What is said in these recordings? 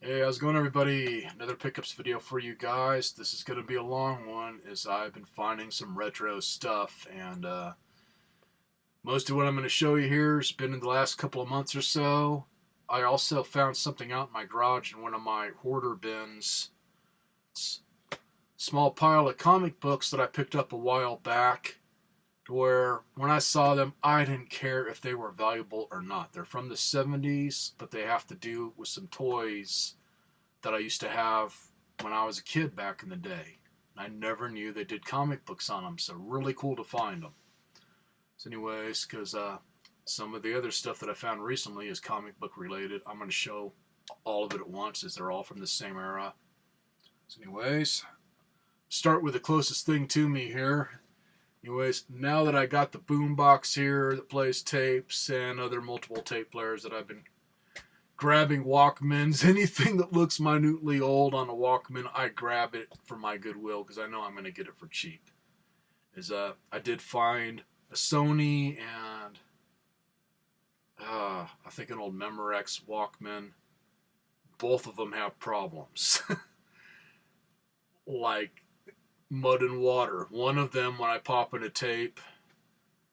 Hey, how's it going, everybody? Another pickups video for you guys. This is going to be a long one as I've been finding some retro stuff, and most of what I'm going to show you here has been in the last couple of months or so. I also found something out in my garage in one of my hoarder bins. It's a small pile of comic books that I picked up a while back, to where when I saw them, I didn't care if they were valuable or not. They're from the 70s, but they have to do with some toys that I used to have when I was a kid back in the day. I never knew they did comic books on them, so really cool to find them. So anyways, because some of the other stuff that I found recently is comic book related, I'm going to show all of it at once as they're all from the same era. So anyways, start with the closest thing to me here. Anyways, now that I got the boombox here that plays tapes and other multiple tape players that I've been grabbing Walkmans, anything that looks minutely old on a Walkman, I grab it from my Goodwill because I know I'm going to get it for cheap. I did find a Sony and I think an old Memorex Walkman. Both of them have problems, like mud and water. One of them, when I pop in a tape,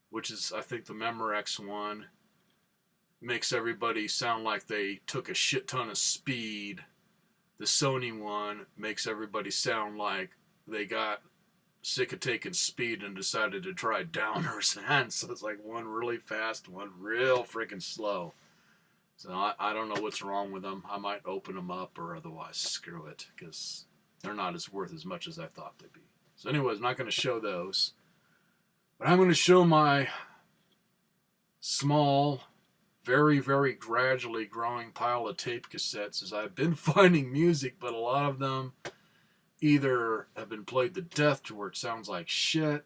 which is I think the Memorex one, makes everybody sound like they took a shit ton of speed. The Sony one makes everybody sound like they got sick of taking speed and decided to try downers. And so it's like one really fast, one real freaking slow. So I don't know what's wrong with them. I might open them up, or otherwise screw it, because they're not as worth as much as I thought they'd be. So anyways, I'm not going to show those. But I'm going to show my small, very, very gradually growing pile of tape cassettes, as I've been finding music, but a lot of them either have been played to death to where it sounds like shit,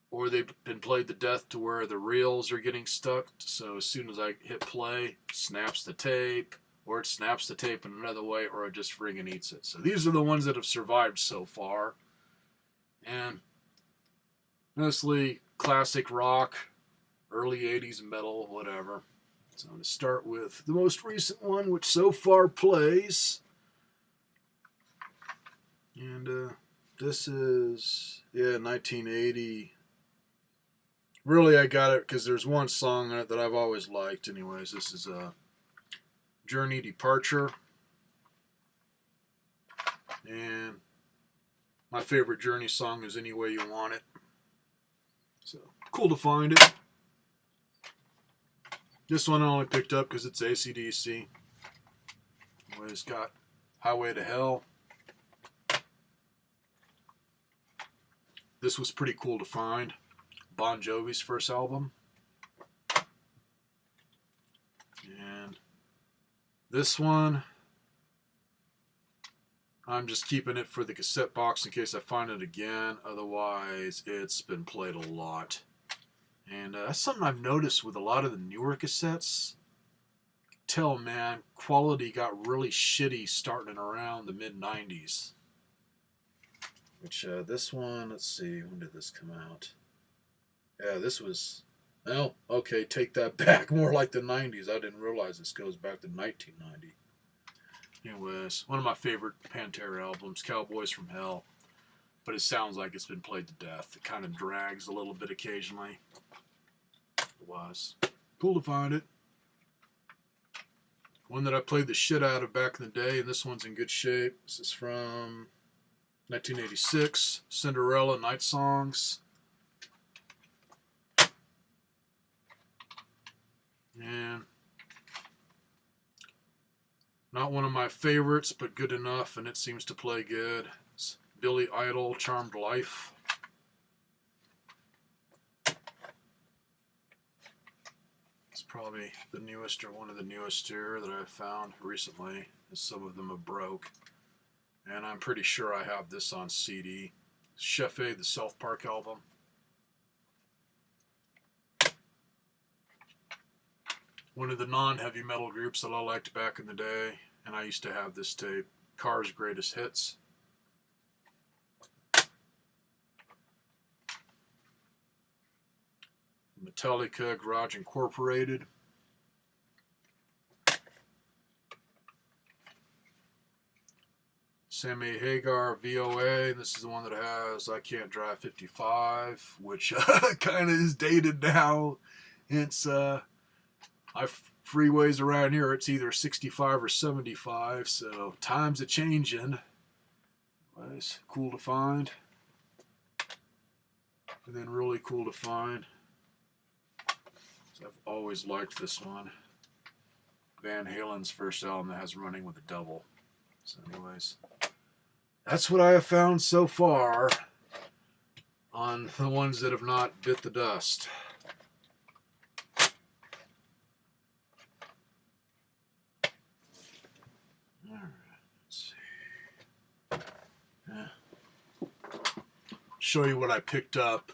or they've been played to death to where the reels are getting stuck. So as soon as I hit play, it snaps the tape, or it snaps the tape in another way, or it just friggin' eats it. So these are the ones that have survived so far. And mostly classic rock, early 80s metal, whatever. So I'm going to start with the most recent one, which so far plays. And this is, 1980. Really, I got it because there's one song on it that I've always liked. Anyways, this is Journey Departure. And my favorite Journey song is Any Way You Want It. So, cool to find it. This one I only picked up because it's AC/DC. It's got Highway to Hell. This was pretty cool to find. Bon Jovi's first album. And this one, I'm just keeping it for the cassette box in case I find it again. Otherwise, it's been played a lot. And that's something I've noticed with a lot of the newer cassettes. Tell, man, quality got really shitty starting around the mid-90s. Which, this one, let's see, when did this come out? Yeah, this was, well, okay, take that back. More like the 90s. I didn't realize this goes back to 1990. Anyways, one of my favorite Pantera albums, Cowboys from Hell. But it sounds like it's been played to death. It kind of drags a little bit occasionally. It was cool to find it. One that I played the shit out of back in the day, and this one's in good shape. This is from 1986, Cinderella Night Songs. And not one of my favorites, but good enough, and it seems to play good. It's Billy Idol, Charmed Life. It's probably the newest, or one of the newest here that I've found recently, as some of them have broke. And I'm pretty sure I have this on CD. Chef A, the South Park album. One of the non-heavy metal groups that I liked back in the day, and I used to have this tape, Cars' Greatest Hits. Metallica, Garage Incorporated. Sammy Hagar VOA. This is the one that has I Can't Drive 55, which kind of is dated now. It's freeways around here, it's either 65 or 75, so times are changing. It's cool to find. And then really cool to find. So I've always liked this one. Van Halen's first album that has Running with the Devil. So anyways, that's what I have found so far on the ones that have not bit the dust. Alright, let's see. Show you what I picked up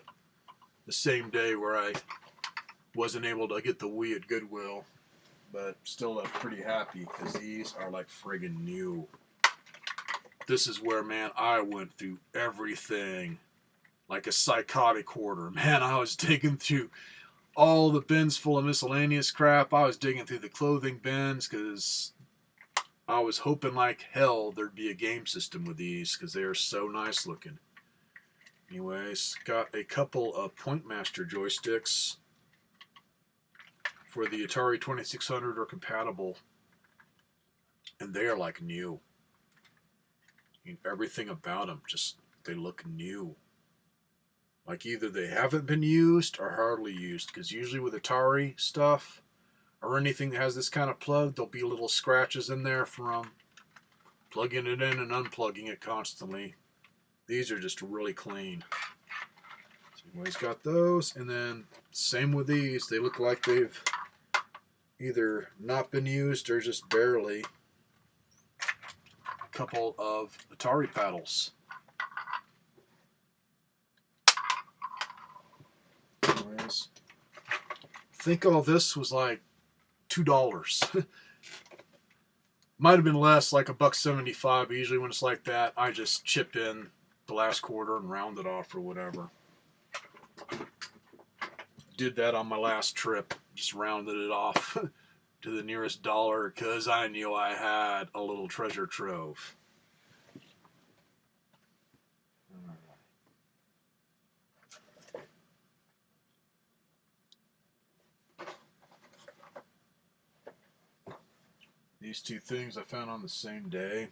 the same day where I wasn't able to get the Wii at Goodwill, but still I'm pretty happy because these are like friggin' new. This is where, man, I went through everything like a psychotic hoarder. Man, I was digging through all the bins full of miscellaneous crap. I was digging through the clothing bins because I was hoping like hell there'd be a game system with these because they are so nice looking. Anyways, got a couple of Pointmaster joysticks for the Atari 2600 or compatible, and they are like new. I mean, everything about them, just, they look new. Like either they haven't been used or hardly used, because usually with Atari stuff or anything that has this kind of plug, there'll be little scratches in there from plugging it in and unplugging it constantly. These are just really clean. So anyways, got those, and then same with these. They look like they've either not been used or just barely. A couple of Atari paddles. Anyways, I think all this was like $2. Might have been less, like $1.75, but usually when it's like that, I just chip in the last quarter and round it off or whatever. Did that on my last trip, just rounded it off to the nearest dollar because I knew I had a little treasure trove. These two things I found on the same day,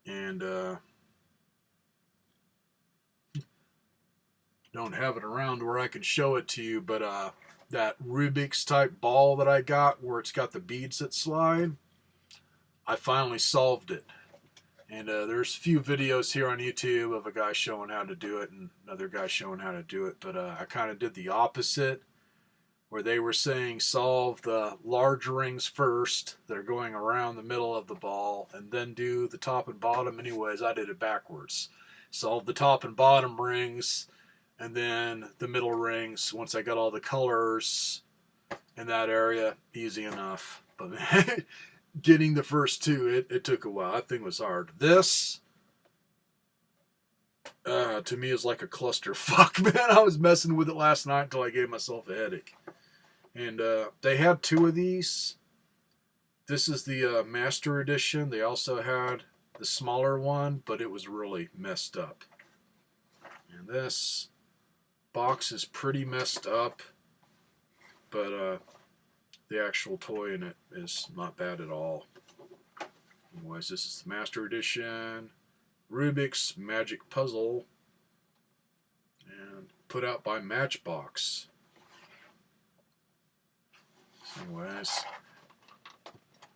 and don't have it around where I can show it to you, but that Rubik's type ball that I got where it's got the beads that slide, I finally solved it. And there's a few videos here on YouTube of a guy showing how to do it and another guy showing how to do it, but I kind of did the opposite, where they were saying solve the large rings first that are going around the middle of the ball and then do the top and bottom. Anyways, I did it backwards. Solve the top and bottom rings and then the middle rings. Once I got all the colors in that area, easy enough. But getting the first two, it took a while. That thing was hard. This, to me, is like a clusterfuck, man. I was messing with it last night until I gave myself a headache. And they had two of these. This is the Master Edition. They also had the smaller one, but it was really messed up. And this box is pretty messed up, but the actual toy in it is not bad at all. Anyways, this is the Master Edition Rubik's Magic Puzzle, and put out by Matchbox. Anyways,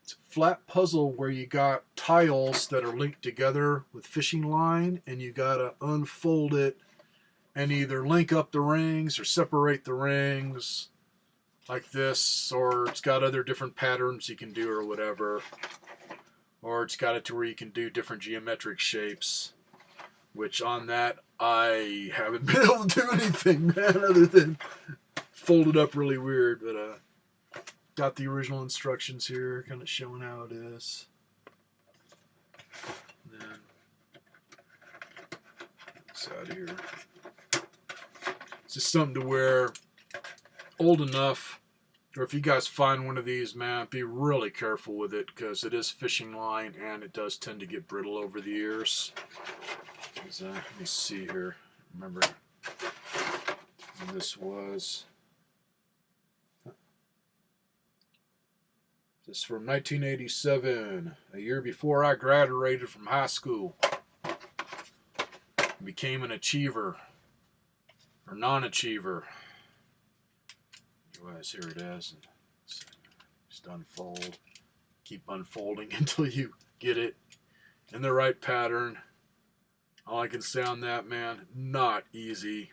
it's a flat puzzle where you got tiles that are linked together with fishing line, and you gotta unfold it and either link up the rings or separate the rings like this, or it's got other different patterns you can do or whatever, or it's got it to where you can do different geometric shapes, which on that I haven't been able to do anything, man, other than fold it up really weird. But got the original instructions here, kind of showing how it is. And then inside here, it's just something to where old enough Or if you guys find one of these, man, be really careful with it because it is fishing line and it does tend to get brittle over the years. Let me see here. Remember when this was. This is from 1987, a year before I graduated from high school. Became an achiever or non-achiever. Anyways, here it is. Just unfold. Keep unfolding until you get it in the right pattern. All I can say on that, man, not easy.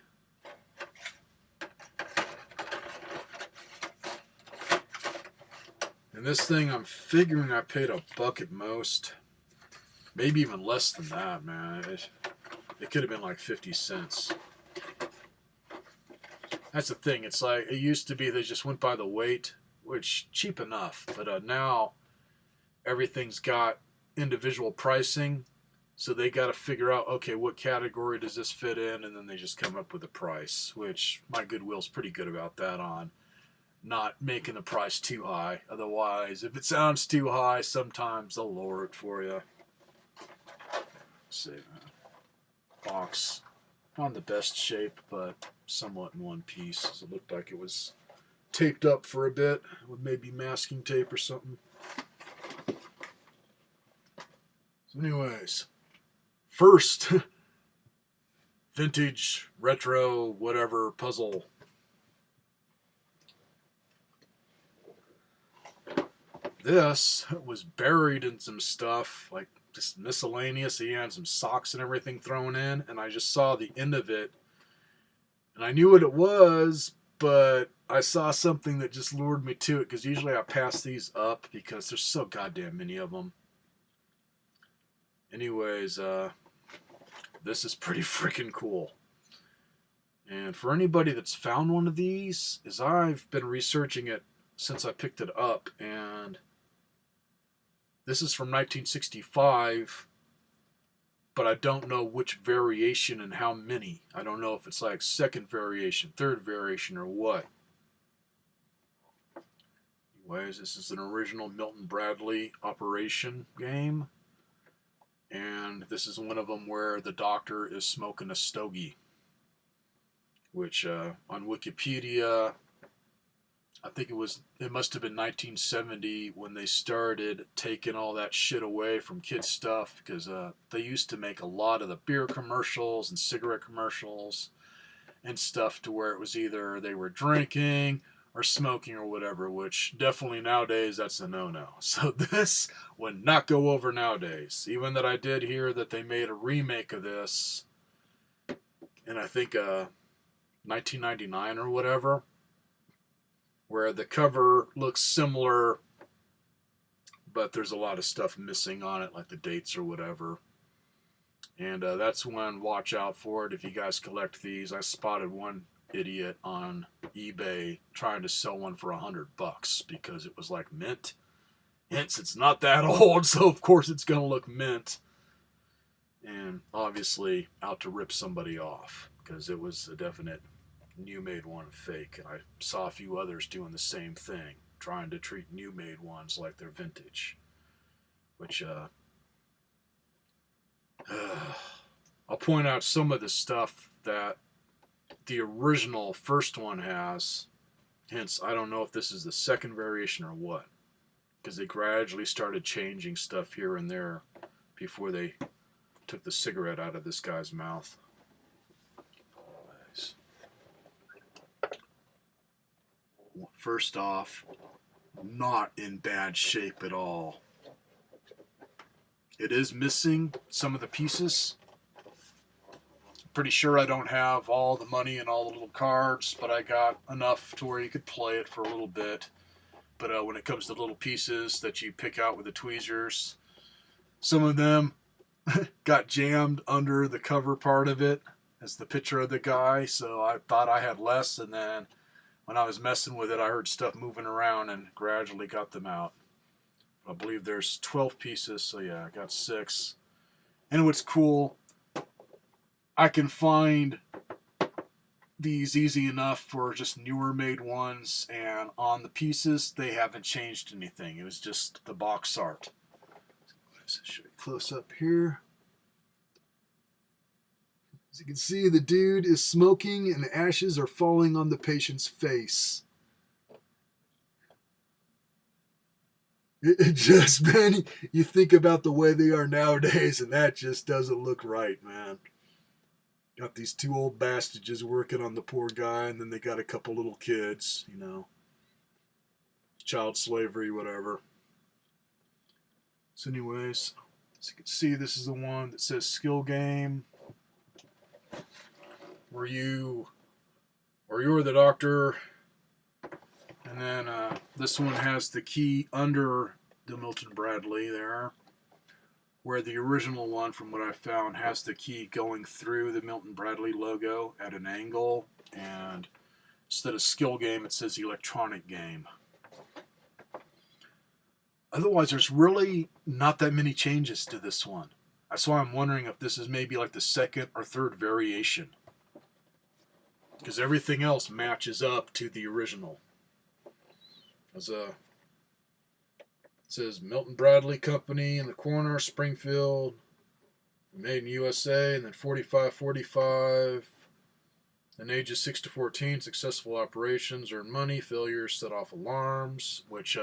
And this thing, I'm figuring I paid $1 at most. Maybe even less than that, man. It could have been like 50 cents. That's the thing. It's like, it used to be they just went by the weight, which cheap enough. But now everything's got individual pricing. So they got to figure out, okay, what category does this fit in? And then they just come up with a price, which my Goodwill's pretty good about that on not making the price too high. Otherwise, if it sounds too high, sometimes they'll lower it for you. Let's see, box not in the best shape, but somewhat in one piece. So it looked like it was taped up for a bit with maybe masking tape or something. So anyways, first vintage, retro, whatever puzzle. This was buried in some stuff, like just miscellaneous. He had some socks and everything thrown in, and I just saw the end of it. And I knew what it was, but I saw something that just lured me to it, because usually I pass these up because there's so goddamn many of them. Anyways, this is pretty freaking cool. And for anybody that's found one of these, is I've been researching it since I picked it up, and this is from 1965, but I don't know which variation and how many. I don't know if it's like second variation, third variation, or what. Anyways, this is an original Milton Bradley operation game, and this is one of them where the doctor is smoking a stogie, which on Wikipedia, I think it must have been 1970 when they started taking all that shit away from kids' stuff, because they used to make a lot of the beer commercials and cigarette commercials and stuff to where it was either they were drinking or smoking or whatever, which definitely nowadays that's a no-no. So this would not go over nowadays. Even that I did hear that they made a remake of this in I think 1999 or whatever, where the cover looks similar, but there's a lot of stuff missing on it, like the dates or whatever. And that's one, watch out for it if you guys collect these. I spotted one idiot on eBay trying to sell one for $100 because it was like mint. Hence, it's not that old, so of course it's going to look mint. And obviously out to rip somebody off, because it was a definite new made one fake. And I saw a few others doing the same thing, trying to treat new made ones like they're vintage, which I'll point out some of the stuff that the original first one has. Hence, I don't know if this is the second variation or what, because they gradually started changing stuff here and there before they took the cigarette out of this guy's mouth. First off, not in bad shape at all. It is missing some of the pieces. Pretty sure I don't have all the money and all the little cards, but I got enough to where you could play it for a little bit. But when it comes to little pieces that you pick out with the tweezers, some of them got jammed under the cover part of it as the picture of the guy, so I thought I had less, and then when I was messing with it, I heard stuff moving around and gradually got them out. I believe there's 12 pieces, so yeah, I got 6. And what's cool, I can find these easy enough for just newer made ones, and on the pieces they haven't changed anything. It was just the box art. Let's show you close up here. As you can see, the dude is smoking and ashes are falling on the patient's face. It just, man, you think about the way they are nowadays, and that just doesn't look right, man. Got these two old bastages working on the poor guy, and then they got a couple little kids, you know. Child slavery, whatever. So anyways, as you can see, this is the one that says skill game. Where you're the doctor. And then this one has the key under the Milton Bradley there, where the original one, from what I found, has the key going through the Milton Bradley logo at an angle, and instead of skill game, it says electronic game. Otherwise, there's really not that many changes to this one. That's why I'm wondering if this is maybe like the second or third variation, because everything else matches up to the original. It says Milton Bradley Company in the corner, Springfield, made in USA, and then 4545. Then ages 6 to 14, successful operations, earn money, failures set off alarms, which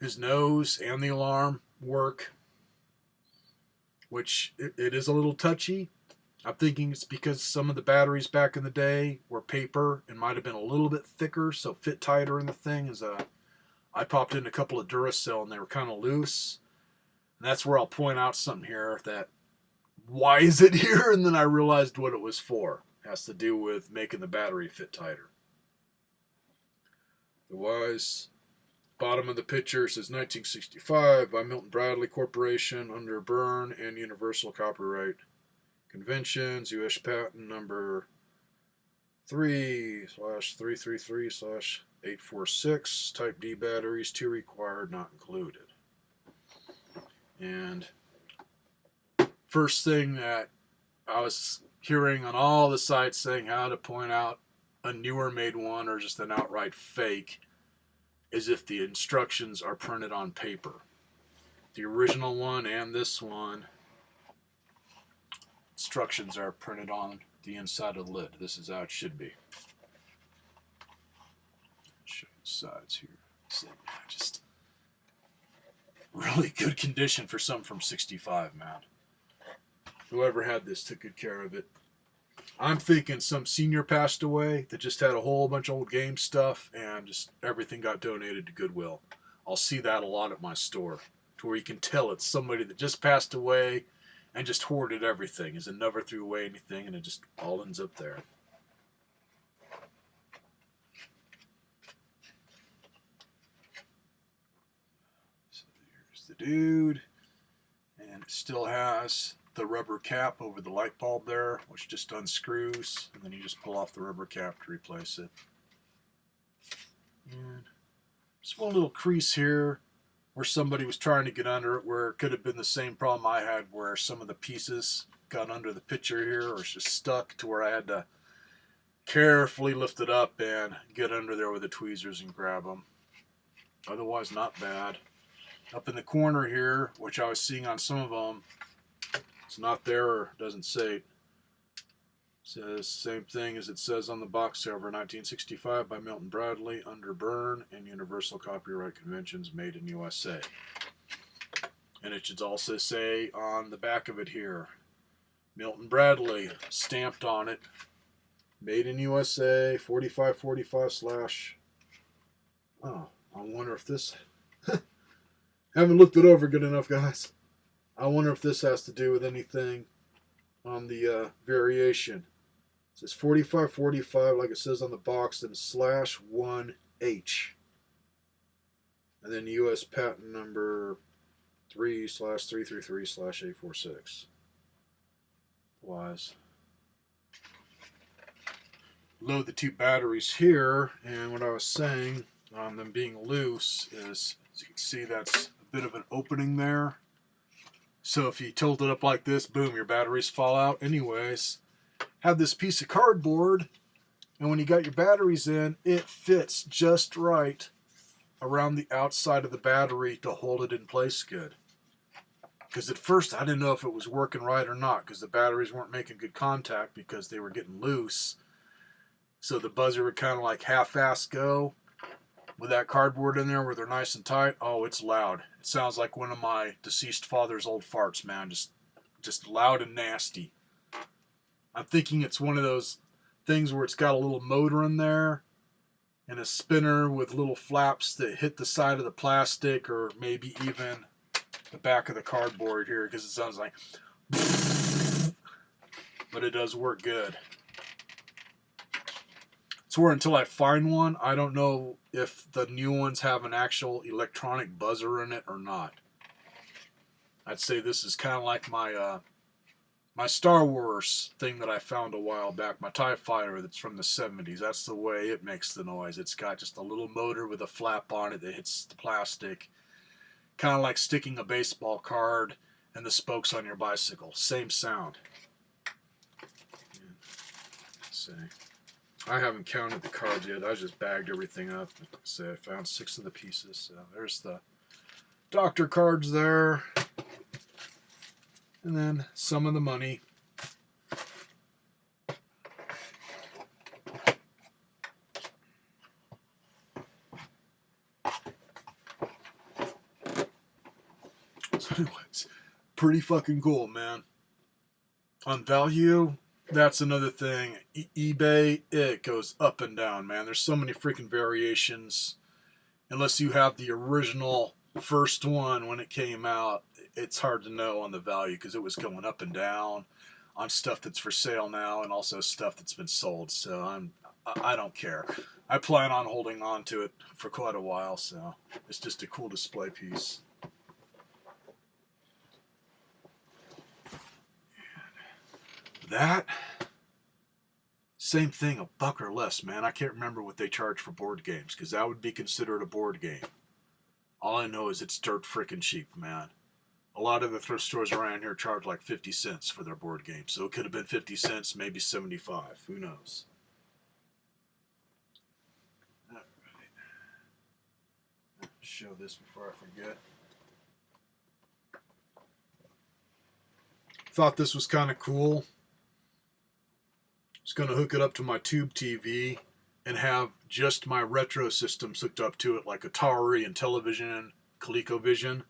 his nose and the alarm work, which it is a little touchy. I'm thinking it's because some of the batteries back in the day were paper and might have been a little bit thicker, so fit tighter in the thing. I popped in a couple of Duracell and they were kind of loose. And that's where I'll point out something here that, why is it here? And then I realized what it was for. It has to do with making the battery fit tighter. Otherwise, bottom of the picture says 1965 by Milton Bradley Corporation under Byrne and Universal Copyright Conventions, U.S. patent number 3/333/846, type D batteries, 2 required, not included. And first thing that I was hearing on all the sites saying how to point out a newer made one or just an outright fake is if the instructions are printed on paper. The original one and this one, instructions are printed on the inside of the lid. This is how it should be. Show you the sides here. Just really good condition for something from 65, man. Whoever had this took good care of it. I'm thinking some senior passed away that just had a whole bunch of old game stuff and just everything got donated to Goodwill. I'll see that a lot at my store, to where you can tell it's somebody that just passed away and just hoarded everything, as in never threw away anything, and it just all ends up there. So here's the dude, and it still has the rubber cap over the light bulb there, which just unscrews, and then you just pull off the rubber cap to replace it. And just one little crease here where somebody was trying to get under it, where it could have been the same problem I had, where some of the pieces got under the picture here, or it's just stuck to where I had to carefully lift it up and get under there with the tweezers and grab them. Otherwise, not bad. Up in the corner here, which I was seeing on some of them, it's not there or doesn't say it. Says same thing as it says on the box cover, 1965 by Milton Bradley under Byrne and Universal Copyright Conventions, made in USA. And it should also say on the back of it here, Milton Bradley stamped on it, made in USA, 4545/. Oh, I wonder if this haven't looked it over good enough, guys. I wonder if this has to do with anything on the variation. It says 4545, like it says on the box, then /1H. And then U.S. patent number 3/333/846. Wise. Load the two batteries here, and what I was saying on them being loose is, as you can see, that's a bit of an opening there. So if you tilt it up like this, boom, your batteries fall out anyways. have this piece of cardboard, and when you got your batteries in, it fits just right around the outside of the battery to hold it in place good. Because at first I didn't know if it was working right or not, because the batteries weren't making good contact because they were getting loose. So the buzzer would kind of like half-ass go. With that cardboard in there where they're nice and tight, oh, it's loud. It sounds like one of my deceased father's old farts, man. Just loud and nasty. I'm thinking it's one of those things where it's got a little motor in there and a spinner with little flaps that hit the side of the plastic or maybe even the back of the cardboard here, because it sounds like but it does work good. It's where until I find one, I don't know if the new ones have an actual electronic buzzer in it or not. I'd say this is kind of like my my Star Wars thing that I found a while back, my TIE Fighter that's from the 70s. That's the way it makes the noise. It's got just a little motor with a flap on it that hits the plastic. Kind of like sticking a baseball card and the spokes on your bicycle. Same sound. Let's see. I haven't counted the cards yet. I just bagged everything up. So I found 6 of the pieces. So there's the doctor cards there. And then some of the money. So anyways, pretty fucking cool, man. On value, that's another thing. eBay, it goes up and down, man. There's so many freaking variations. Unless you have the original first one when it came out, it's hard to know on the value because it was going up and down on stuff that's for sale now and also stuff that's been sold. So I don't care. I plan on holding on to it for quite a while, so it's just a cool display piece. That, same thing, $1 or less, man. I can't remember what they charge for board games, because that would be considered a board game. All I know is it's dirt frickin' cheap, man. A lot of the thrift stores around here charge like 50 cents for their board games, so it could have been 50 cents, maybe 75. Who knows? All right. Show this before I forget. Thought this was kind of cool. Just going to hook it up to my tube TV and have just my retro systems hooked up to it, like Atari and Television, ColecoVision,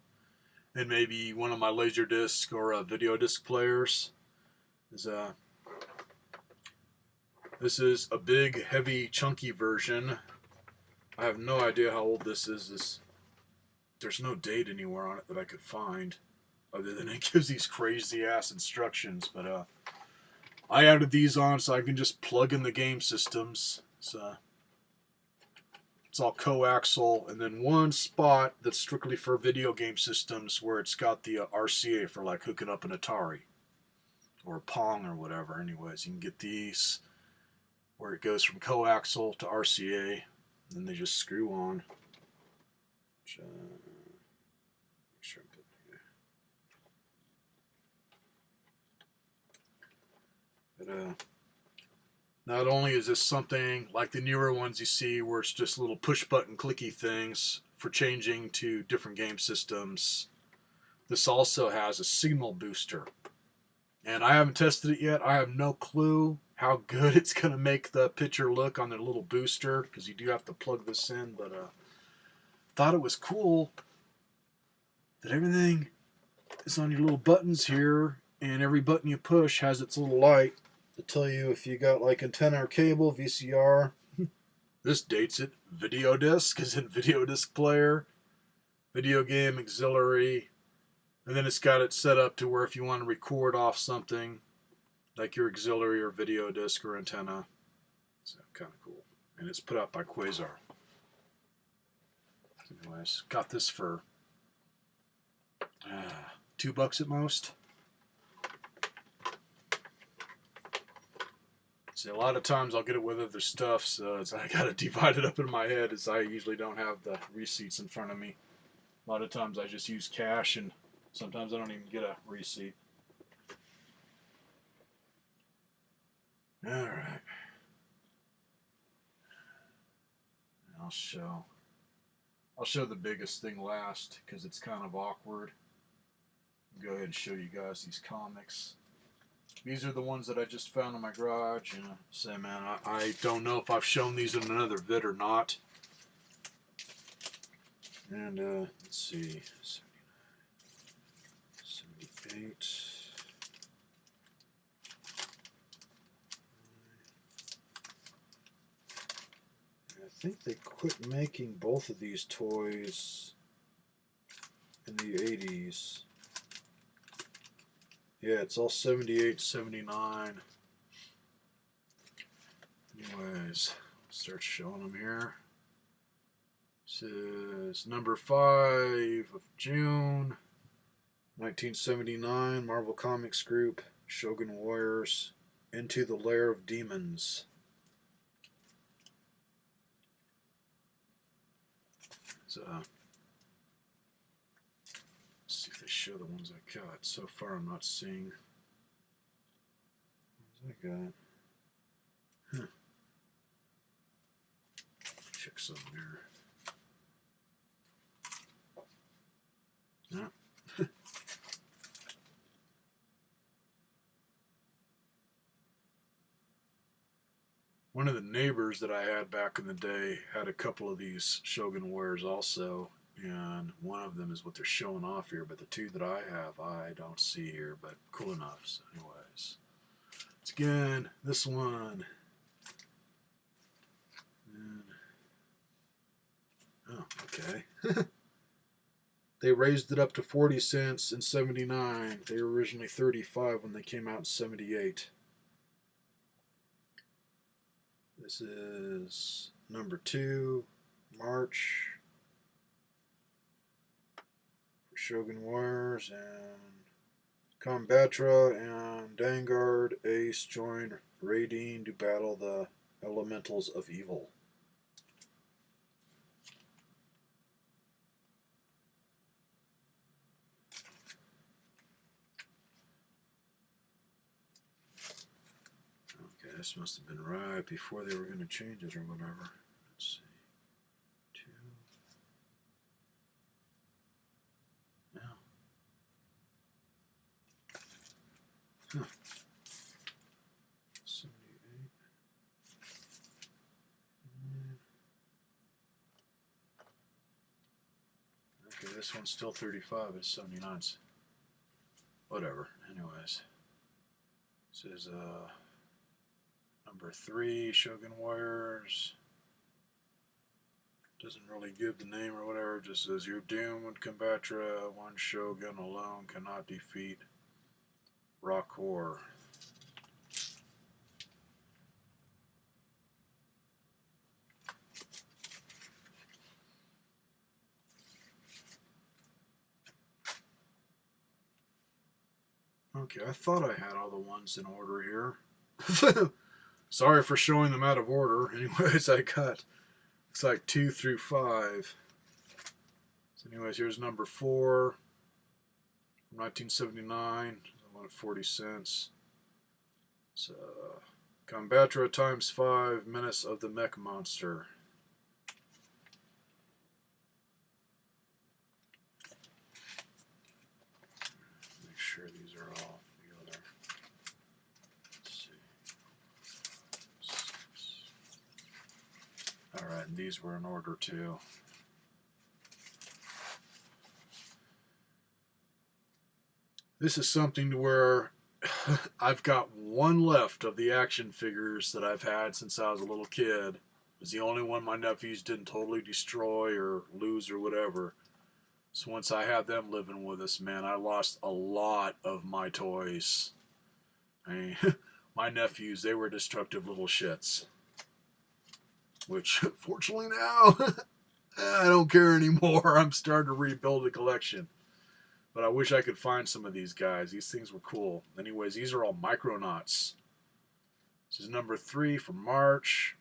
and maybe one of my Laserdisc or video disc players. This is a big, heavy, chunky version. I have no idea how old this is. There's no date anywhere on it that I could find, other than it gives these crazy-ass instructions, but I added these on so I can just plug in the game systems. So it's all coaxial, and then one spot that's strictly for video game systems where it's got the RCA for like hooking up an Atari or Pong or whatever. Anyways, you can get these where it goes from coaxial to RCA, and then they just screw on. But, not only is this something like the newer ones you see where it's just little push button clicky things for changing to different game systems, this also has a signal booster. And I haven't tested it yet. I have no clue how good it's going to make the picture look on the little booster, because you do have to plug this in, but thought it was cool that everything is on your little buttons here, and every button you push has its little light to tell you if you got like antenna or cable, VCR. This dates it. Video disc is in video disc player, video game auxiliary, and then it's got it set up to where if you want to record off something like your auxiliary or video disc or antenna. So kind of cool. And it's put out by Quasar. Anyways, got this for $2 at most. See, a lot of times I'll get it with other stuff, so I got to divide it up in my head, as I usually don't have the receipts in front of me. A lot of times I just use cash, and sometimes I don't even get a receipt. All right. I'll show the biggest thing last because it's kind of awkward. Go ahead and show you guys these comics. These are the ones that I just found in my garage. And say, man, I don't know if I've shown these in another vid or not. And let's see, 78. I think they quit making both of these toys in the 80s. Yeah, it's all 78, 79. Anyways, start showing them here. This is number 5 of June, 1979, Marvel Comics Group, Shogun Warriors, Into the Lair of Demons. So, let's see if they show the ones I got. So far, I'm not seeing. What I got? Huh. Check some here. No. One of the neighbors that I had back in the day had a couple of these Shogun Warriors also, and one of them is what they're showing off here, but the two that I have, I don't see here, but cool enough. So anyways, it's again, this one. And, oh, okay. They raised it up to 40 cents in 79. They were originally 35 when they came out in 78. This is number 2, March, for Shogun Warriors, and Combatra and Dangard Ace join Raideen to battle the elementals of evil. Okay, this must have been right before they were going to change it or whatever. Let's see. 2. Now. Huh. 78. Okay, this one's still 35. It's 79. Whatever. Anyways. This is number 3, Shogun Warriors. Doesn't really give the name or whatever. It just says you're doomed when Combatra. One Shogun alone cannot defeat Rockor. Okay, I thought I had all the ones in order here. Sorry for showing them out of order. Anyways, I got, looks like 2 through 5. So anyways, here's number 4 from 1979. I wanted 40 cents. So, Combatra times 5, Menace of the Mech Monster. Make sure these are all together. Let's see. Alright, and these were in order too. This is something to where I've got one left of the action figures that I've had since I was a little kid. It was the only one my nephews didn't totally destroy or lose or whatever. So once I had them living with us, man, I lost a lot of my toys. I mean, my nephews, they were destructive little shits. Which, fortunately now, I don't care anymore. I'm starting to rebuild the collection. But I wish I could find some of these guys. These things were cool. Anyways, these are all Micronauts. This is number 3 from March.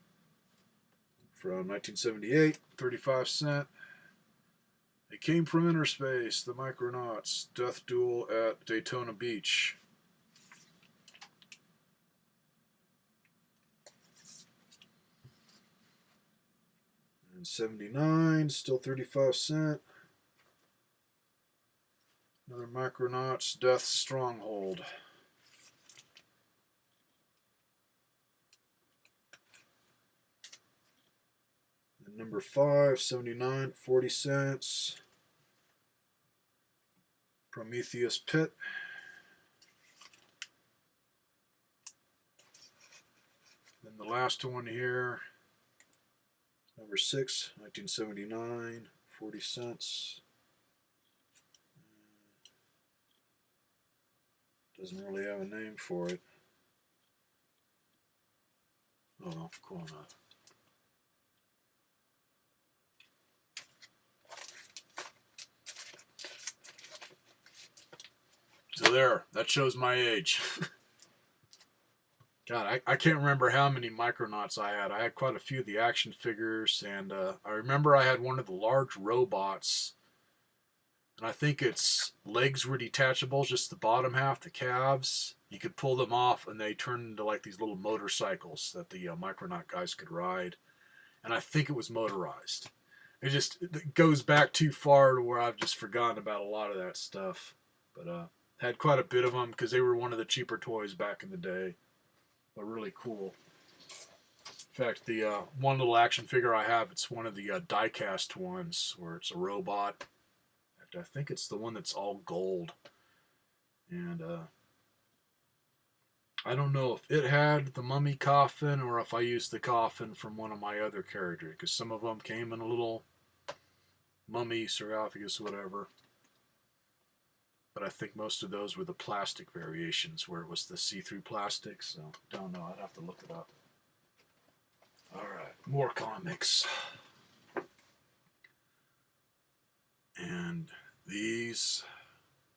From 1978, 35 cents. They came from inner space, the Micronauts. Death duel at Daytona Beach. And 79, still 35 cents. Another Micronauts Death Stronghold. And number 5, 79, 40 cents. Prometheus Pit. Then the last one here, number 6, 1979, 40 cents. Doesn't really have a name for it. Oh, cool enough. So there, that shows my age. God, I can't remember how many Micronauts I had. I had quite a few of the action figures, and I remember I had one of the large robots, and I think its legs were detachable, just the bottom half, the calves. You could pull them off, and they turned into like these little motorcycles that the Micronaut guys could ride, and I think it was motorized. It goes back too far to where I've just forgotten about a lot of that stuff, but had quite a bit of them because they were one of the cheaper toys back in the day. But really cool. In fact, the one little action figure I have, it's one of the die-cast ones where it's a robot. In fact, I think it's the one that's all gold. And I don't know if it had the mummy coffin or if I used the coffin from one of my other characters, because some of them came in a little mummy, sarcophagus, whatever. But I think most of those were the plastic variations where it was the see-through plastic, so don't know. I'd have to look it up. Alright, more comics. And these,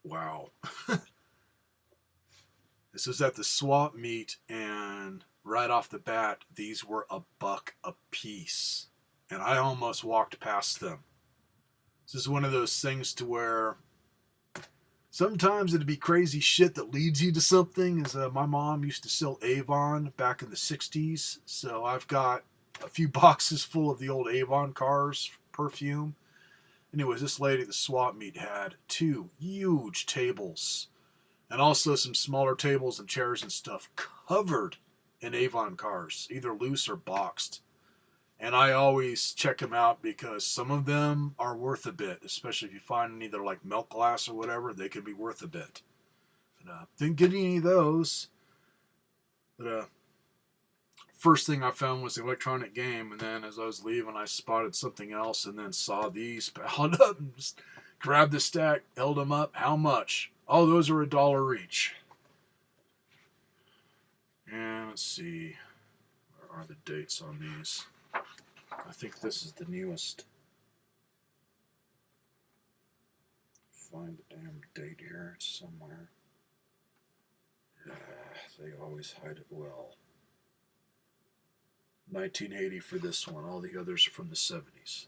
wow. This was at the swap meet, and right off the bat, these were $1 a piece. And I almost walked past them. This is one of those things to where sometimes it'd be crazy shit that leads you to something. As my mom used to sell Avon back in the 60s. So I've got a few boxes full of the old Avon cars perfume. Anyways, this lady at the swap meet had 2 huge tables. And also some smaller tables and chairs and stuff covered in Avon cars. Either loose or boxed. And I always check them out because some of them are worth a bit, especially if you find any that are like milk glass or whatever, they can be worth a bit. But, didn't get any of those. But first thing I found was the electronic game, and then as I was leaving, I spotted something else, and then saw these, piled up, and just grabbed the stack, held them up. How much? Oh, those are $1 each. And let's see, where are the dates on these? I think this is the newest. Find the damn date here. It's somewhere. They always hide it well. 1980 for this one. All the others are from the 70s.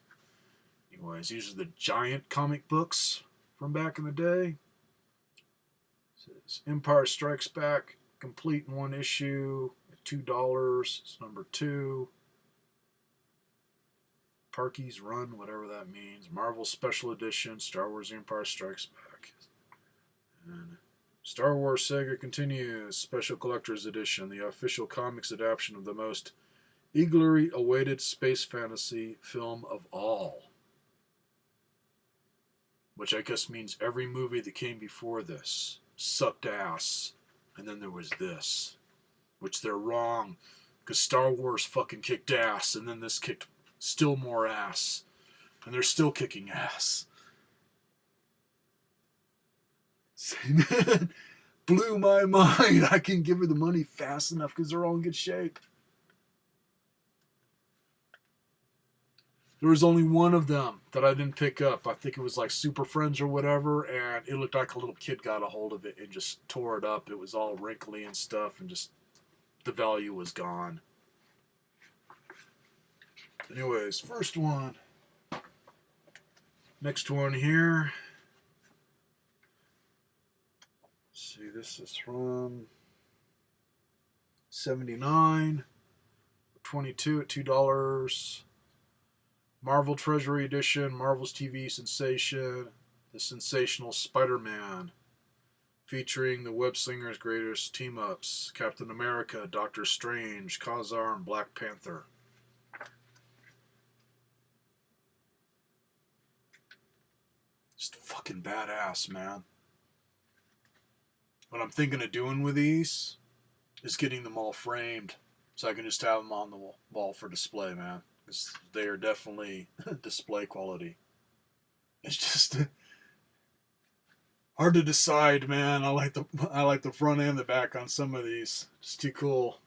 Anyways, these are the giant comic books from back in the day. It says Empire Strikes Back, complete in one issue at $2. It's number 2. Parky's Run, whatever that means. Marvel Special Edition, Star Wars Empire Strikes Back. And Star Wars Saga Continues, Special Collector's Edition, the official comics adaptation of the most eagerly awaited space fantasy film of all. Which I guess means every movie that came before this sucked ass. And then there was this. Which they're wrong. Because Star Wars fucking kicked ass. And then this kicked still more ass. And they're still kicking ass. Blew my mind. I can give her the money fast enough because they're all in good shape. There was only one of them that I didn't pick up. I think it was like Super Friends or whatever, and it looked like a little kid got a hold of it and just tore it up. It was all wrinkly and stuff, and just the value was gone. Anyways, first one. Next one here. Let's see, this is from 79, 22 at $2. Marvel Treasury Edition, Marvel's TV sensation, The Sensational Spider-Man, featuring the web slinger's greatest team-ups, Captain America, Doctor Strange, Khazar, and Black Panther. Just fucking badass, man. What I'm thinking of doing with these is getting them all framed so I can just have them on the wall for display, man. Because they are definitely display quality. It's just hard to decide, man. I like the front and the back on some of these. It's too cool.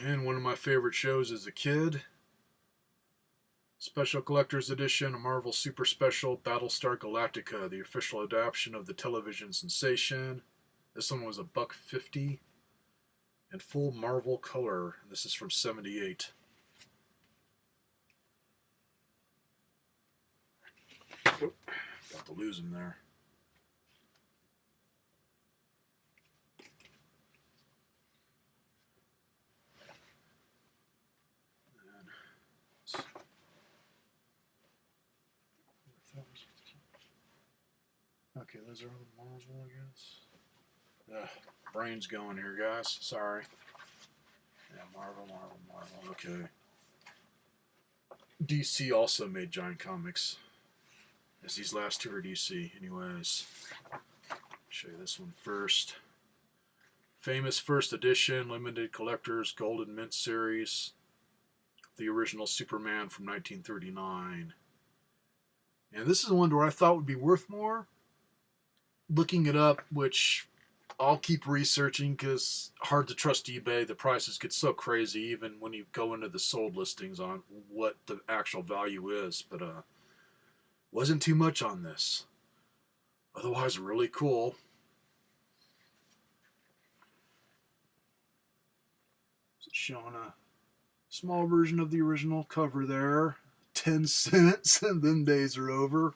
And one of my favorite shows as a kid, Special Collector's Edition, a Marvel Super Special, Battlestar Galactica, the official adaptation of the television sensation. This one was $1.50 in full Marvel color. This is from '78. Oh, got to lose him there. Okay, those are all the Marvel, I guess. Brain's going here, guys. Sorry. Yeah, Marvel. Okay. DC also made Giant Comics. As these last two are DC. Anyways, show you this one first. Famous first edition, limited collectors, Golden Mint series. The original Superman from 1939. And this is one where I thought would be worth more. Looking it up, which I'll keep researching because hard to trust eBay. The prices get so crazy even when you go into the sold listings on what the actual value is. But wasn't too much on this. Otherwise, really cool. It's showing a small version of the original cover there. 10 cents, and them days are over.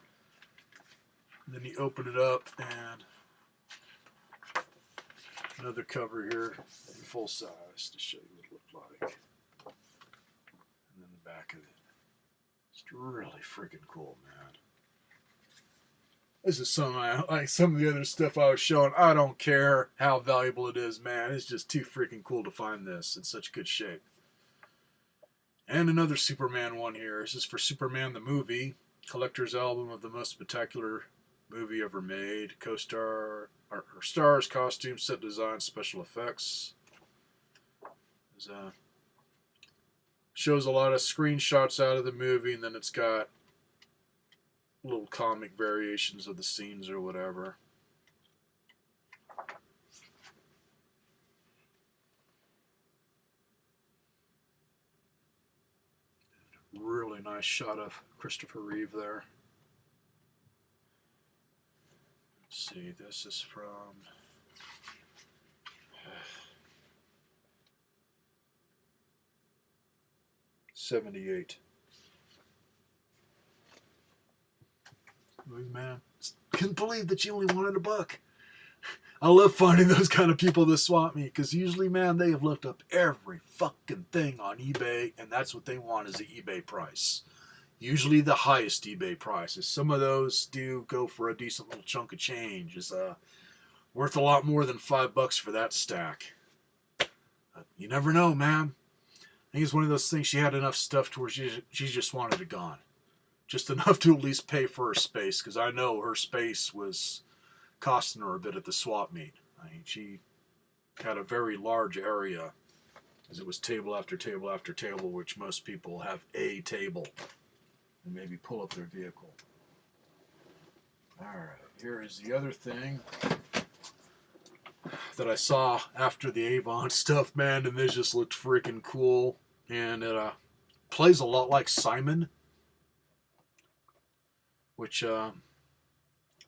And then you open it up, and another cover here in full size to show you what it looked like. And then the back of it. It's really freaking cool, man. This is some like some of the other stuff I was showing. I don't care how valuable it is, man. It's just too freaking cool to find this in such good shape. And another Superman one here. This is for Superman the movie. Collector's album of the most spectacular movie ever made. Co-star, or stars, costumes, set design, special effects. Shows a lot of screenshots out of the movie, and then it's got little comic variations of the scenes or whatever. Really nice shot of Christopher Reeve there. Let's see, this is from '78. Man, couldn't believe that you only wanted $1. I love finding those kind of people that swap me, because usually, man, they have looked up every fucking thing on eBay, and that's what they want is the eBay price. Usually the highest eBay prices. Some of those do go for a decent little chunk of change. It's worth a lot more than $5 for that stack. You never know, man. I think it's one of those things, she had enough stuff to where she just wanted it gone. Just enough to at least pay for her space, because I know her space was costing her a bit at the swap meet. I mean, she had a very large area, as it was table after table after table, which most people have a table and maybe pull up their vehicle. Alright, here is the other thing that I saw after the Avon stuff, man, and this just looked freaking cool. And it plays a lot like Simon, which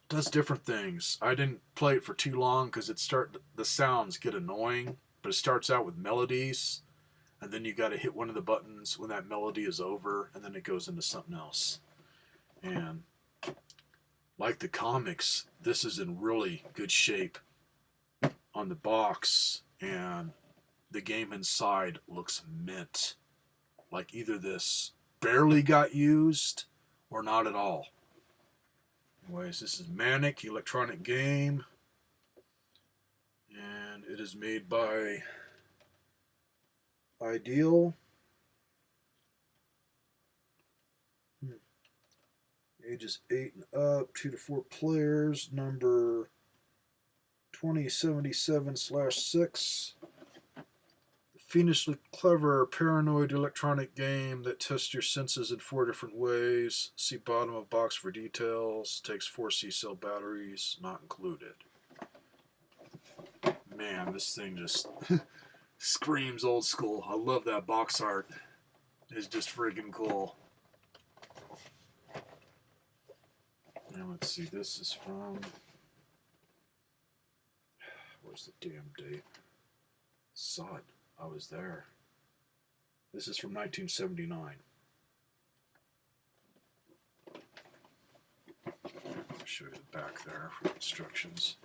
does different things. I didn't play it for too long because the sounds get annoying, but it starts out with melodies, and then you got to hit one of the buttons when that melody is over, and then it goes into something else. And like the comics, this is in really good shape on the box, and the game inside looks mint. Like either this barely got used or not at all. Anyways, this is Maniac electronic game. And it is made by Ideal. Ages 8 and up, 2 to 4 players, number 2077/6. Fiendishly clever, paranoid electronic game that tests your senses in 4 different ways. See bottom of box for details. Takes 4 C-cell batteries, not included. Man, this thing just screams old school. I love that box art. It's just freaking cool. Now let's see, this is from... Where's the damn date? Sod. I was there. This is from 1979. I'll show you the back there for instructions.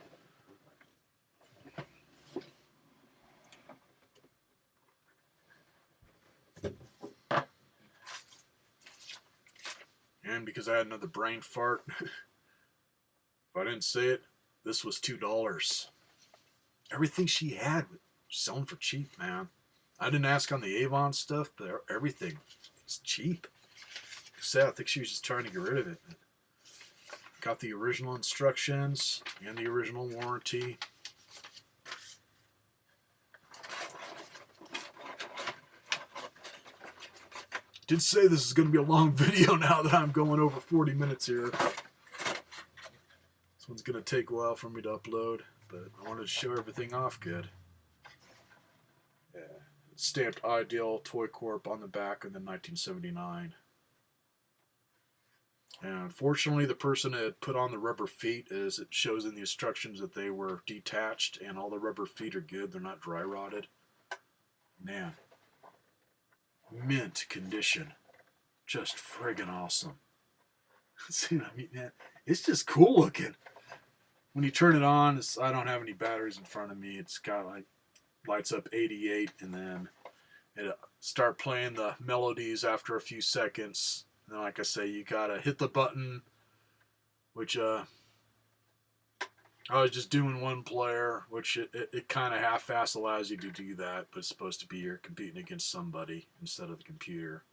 And because I had another brain fart, if I didn't say it, this was $2. Everything she had was selling for cheap, man. I didn't ask on the Avon stuff, but everything is cheap. I think she was just trying to get rid of it. Got the original instructions and the original warranty. Did say this is going to be a long video now that I'm going over 40 minutes here. This one's going to take a while for me to upload, but I wanted to show everything off good. Yeah. Stamped Ideal Toy Corp on the back and then 1979. And unfortunately, the person that had put on the rubber feet, as it shows in the instructions, that they were detached and all the rubber feet are good. They're not dry rotted. Man. Mint condition. Just friggin' awesome. See what I mean, man? It's just cool looking. When you turn it on, I don't have any batteries in front of me. It's got like, lights up 88, and then it start playing the melodies after a few seconds. And then, like I say, you gotta hit the button, which I was just doing one player, which it kind of half-ass allows you to do that, but it's supposed to be you're competing against somebody instead of the computer.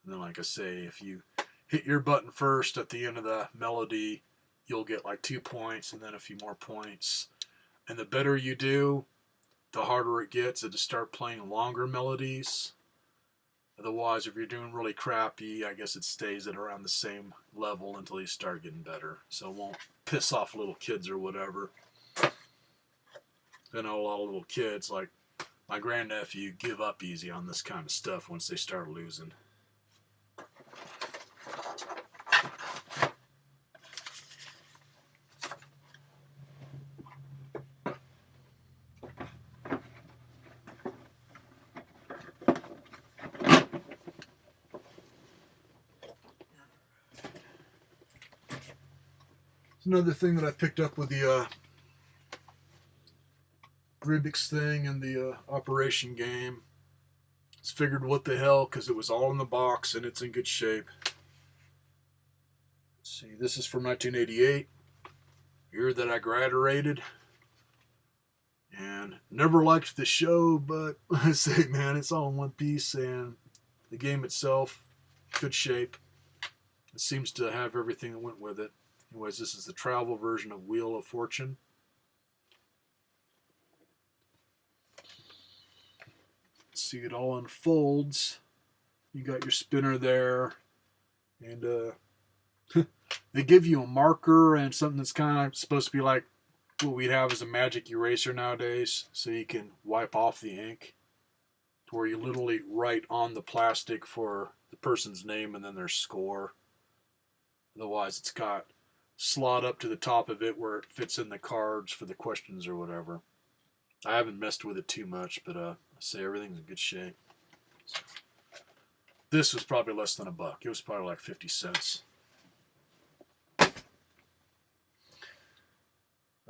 And then, like I say, if you hit your button first at the end of the melody, you'll get like 2 points and then a few more points. And the better you do, the harder it gets to start playing longer melodies. Otherwise, if you're doing really crappy, I guess it stays at around the same level until you start getting better. So it won't piss off little kids or whatever. I know a lot of little kids, like my grandnephew, give up easy on this kind of stuff once they start losing. Another thing that I picked up with the Rubik's thing and the Operation game. Just figured what the hell, because it was all in the box and it's in good shape. Let's see, this is from 1988, year that I graduated. And never liked the show, but I say, man, it's all in one piece, and the game itself, good shape. It seems to have everything that went with it. Anyways, this is the travel version of Wheel of Fortune. See, it all unfolds. You got your spinner there, and they give you a marker and something that's kind of supposed to be like what we'd have as a magic eraser nowadays, so you can wipe off the ink, to where you literally write on the plastic for the person's name and then their score. Otherwise, it's got slot up to the top of it where it fits in the cards for the questions or whatever. I haven't messed with it too much, but I say everything's in good shape. So, this was probably less than $1. It was probably like 50 cents.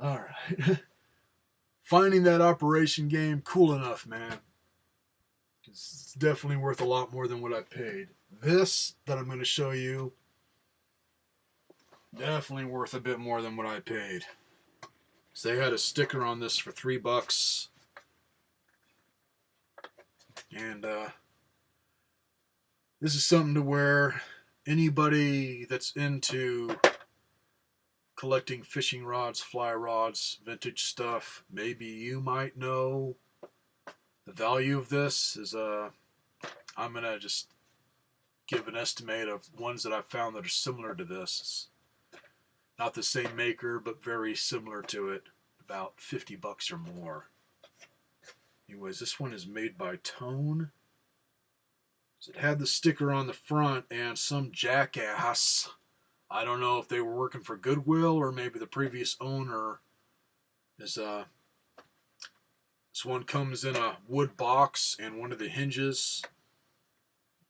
All right. finding that operation game cool enough, man. It's definitely worth a lot more than what I paid. This that I'm going to show you, definitely worth a bit more than what I paid. So they had a sticker on this for $3, and this is something to where anybody that's into collecting fishing rods, fly rods, vintage stuff, maybe you might know the value of this. Is I'm gonna just give an estimate of ones that I've found that are similar to this. It's not the same maker, but very similar to it. About $50 or more. Anyways, this one is made by Tone. It had the sticker on the front, and some jackass, I don't know if they were working for Goodwill or maybe the previous owner, is this one comes in a wood box, and one of the hinges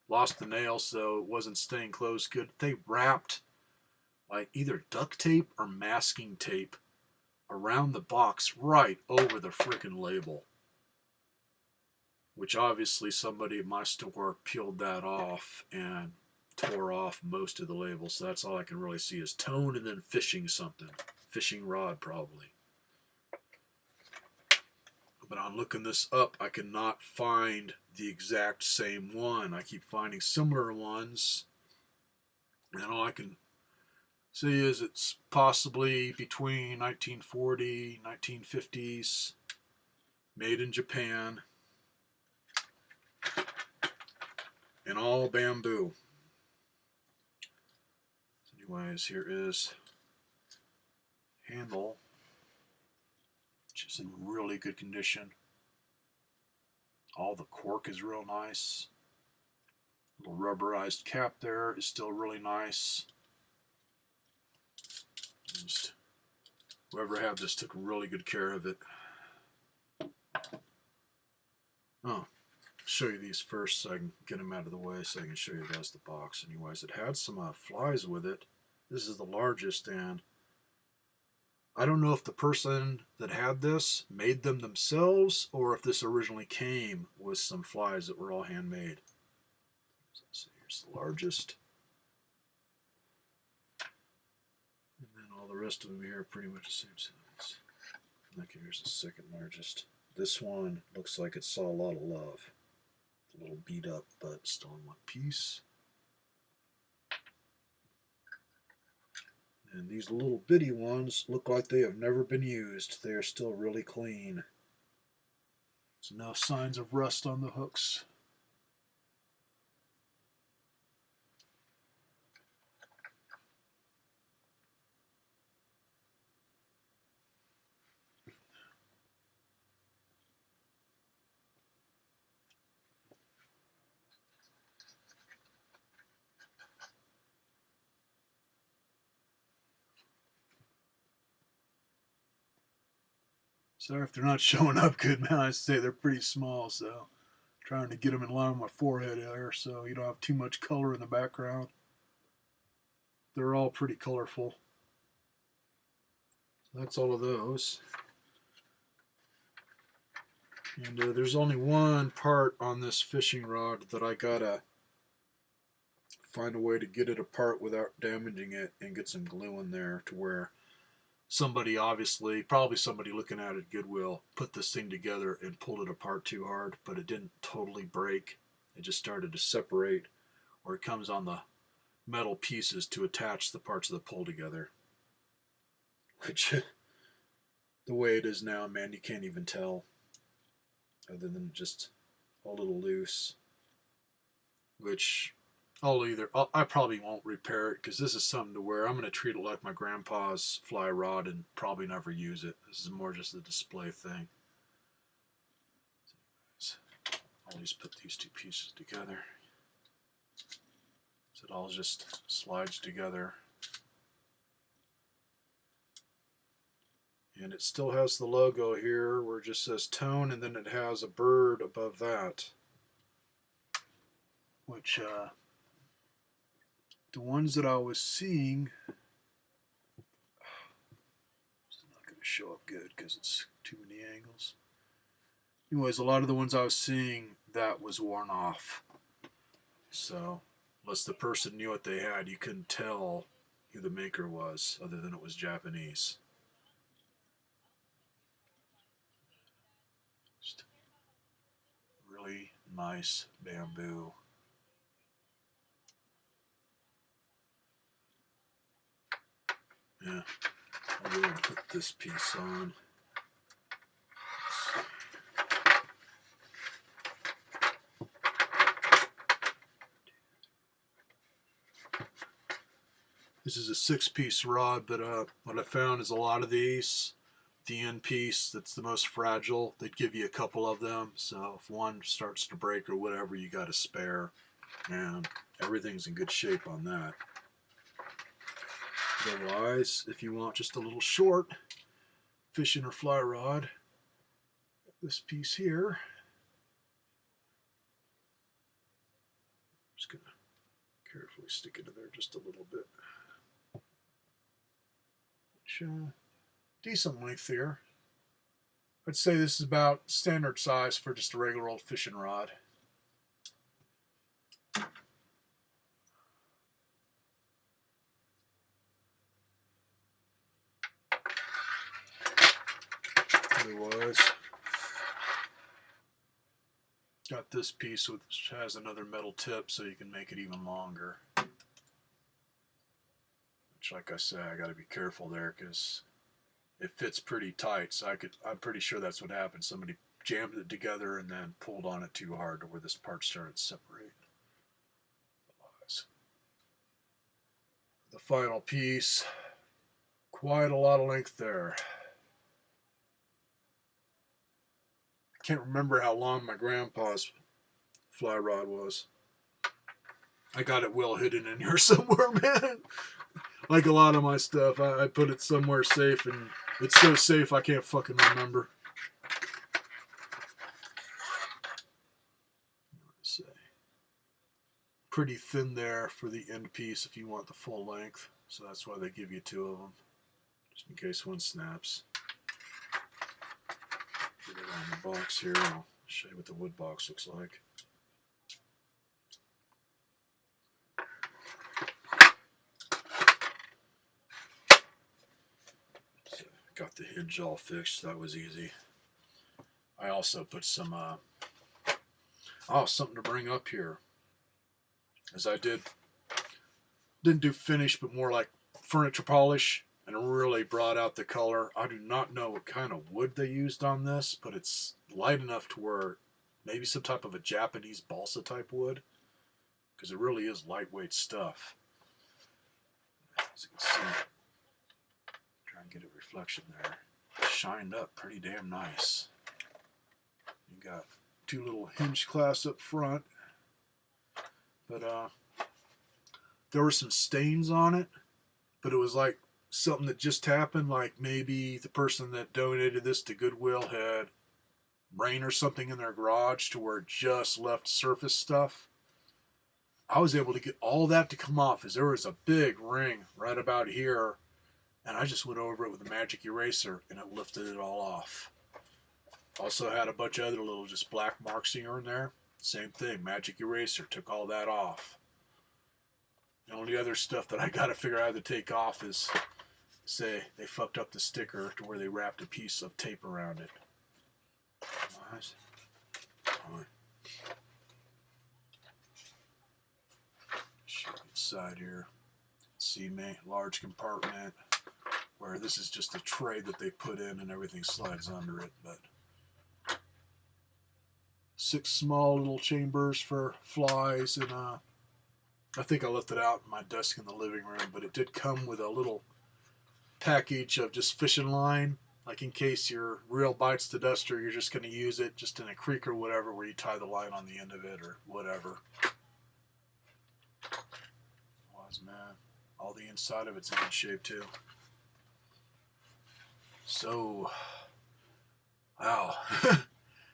lost the nail, so it wasn't staying closed good. They wrapped like either duct tape or masking tape around the box right over the freaking label, which obviously somebody at my store peeled that off and tore off most of the label. So that's all I can really see is Tone and then fishing something. Fishing rod probably. But on looking this up, I cannot find the exact same one. I keep finding similar ones, and all I can see is it's possibly between 1940, 1950s, made in Japan, and all bamboo. Anyways, here is handle, which is in really good condition. All the cork is real nice. Little rubberized cap there is still really nice. Just, whoever had this took really good care of it. Oh, show you these first so I can get them out of the way so I can show you guys the box. Anyways, it had some flies with it. This is the largest, and I don't know if the person that had this made them themselves or if this originally came with some flies that were all handmade. So here's the largest. And then all the rest of them here are pretty much the same size. Okay, here's the second largest. This one looks like it saw a lot of love. It's a little beat up, but still in one piece. And these little bitty ones look like they have never been used. They are still really clean. There's no signs of rust on the hooks. Sorry if they're not showing up good, man. I say they're pretty small, so trying to get them in line with my forehead there so you don't have too much color in the background. They're all pretty colorful. That's all of those. And there's only one part on this fishing rod that I gotta find a way to get it apart without damaging it and get some glue in there to where somebody, obviously, probably somebody looking at it at Goodwill, put this thing together and pulled it apart too hard, but it didn't totally break. It just started to separate, or it comes on the metal pieces to attach the parts of the pole together. Which, the way it is now, man, you can't even tell, other than just a little loose. Which I probably won't repair it because this is something to where I'm going to treat it like my grandpa's fly rod and probably never use it. This is more just a display thing. I'll just put these two pieces together. So it all just slides together. And it still has the logo here where it just says Tone, and then it has a bird above that. Which, the ones that I was seeing, I'm not going to show up good because it's too many angles. Anyways, a lot of the ones I was seeing, that was worn off. So, unless the person knew what they had, you couldn't tell who the maker was, other than it was Japanese. Just really nice bamboo. Yeah, I'll go ahead and put this piece on. This is a 6-piece rod, but what I found is a lot of these, the end piece that's the most fragile, they'd give you a couple of them. So if one starts to break or whatever, you got a spare, and everything's in good shape on that. Otherwise, if you want just a little short fishing or fly rod, this piece here, I'm just going to carefully stick it in there just a little bit. Decent length here. I'd say this is about standard size for just a regular old fishing rod. Otherwise, got this piece which has another metal tip so you can make it even longer. Which, like I said, I got to be careful there because it fits pretty tight. So I'm pretty sure that's what happened. Somebody jammed it together and then pulled on it too hard to where this part started to separate. Otherwise, the final piece, quite a lot of length there. I can't remember how long my grandpa's fly rod was. I got it well hidden in here somewhere, man. Like a lot of my stuff, I put it somewhere safe, and it's so safe I can't fucking remember. Let's see. Pretty thin there for the end piece if you want the full length. So that's why they give you 2 of them, just in case one snaps. Get it on the box here. I'll show you what the wood box looks like. So got the hinge all fixed. That was easy. I also put some something to bring up here, as I didn't do finish, but more like furniture polish, and it really brought out the color. I do not know what kind of wood they used on this, but it's light enough to where maybe some type of a Japanese balsa type wood, because it really is lightweight stuff. As you can see, try and get a reflection there. Shined up pretty damn nice. You got 2 little hinge clasps up front, but there were some stains on it, but it was like something that just happened, like maybe the person that donated this to Goodwill had rain or something in their garage to where it just left surface stuff. I was able to get all that to come off, as there was a big ring right about here, and I just went over it with a magic eraser and it lifted it all off. Also had a bunch of other little just black marks here and there. Same thing, magic eraser took all that off. The only other stuff that I got to figure out how to take off is, say, they fucked up the sticker to where they wrapped a piece of tape around it. Nice. Right. Show inside here. See me, large compartment, where this is just a tray that they put in and everything slides under it, but 6 small little chambers for flies, and I think I left it out in my desk in the living room, but it did come with a little package of just fishing line, like in case your reel bites the dust or you're just going to use it just in a creek or whatever, where you tie the line on the end of it or whatever. Otherwise, man, all the inside of it's in good shape too. So, wow.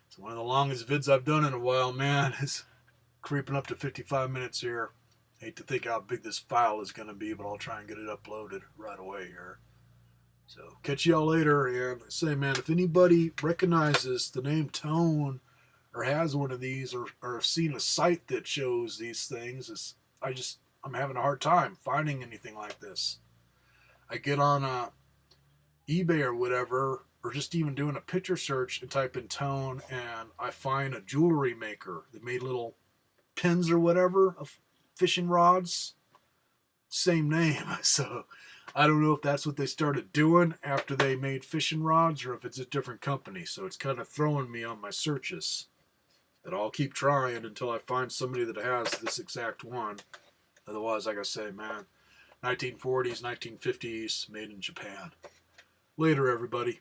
It's one of the longest vids I've done in a while, man. It's creeping up to 55 minutes here. Hate to think how big this file is going to be, but I'll try and get it uploaded right away here. So catch y'all later, and say, man, if anybody recognizes the name Tone or has one of these or have seen a site that shows these things, I'm having a hard time finding anything like this. I get on eBay or whatever, or just even doing a picture search and type in Tone, and I find a jewelry maker that made little pins or whatever of fishing rods. Same name. So I don't know if that's what they started doing after they made fishing rods or if it's a different company. So it's kind of throwing me on my searches. But I'll keep trying until I find somebody that has this exact one. Otherwise, like I say, man, 1940s, 1950s, made in Japan. Later, everybody.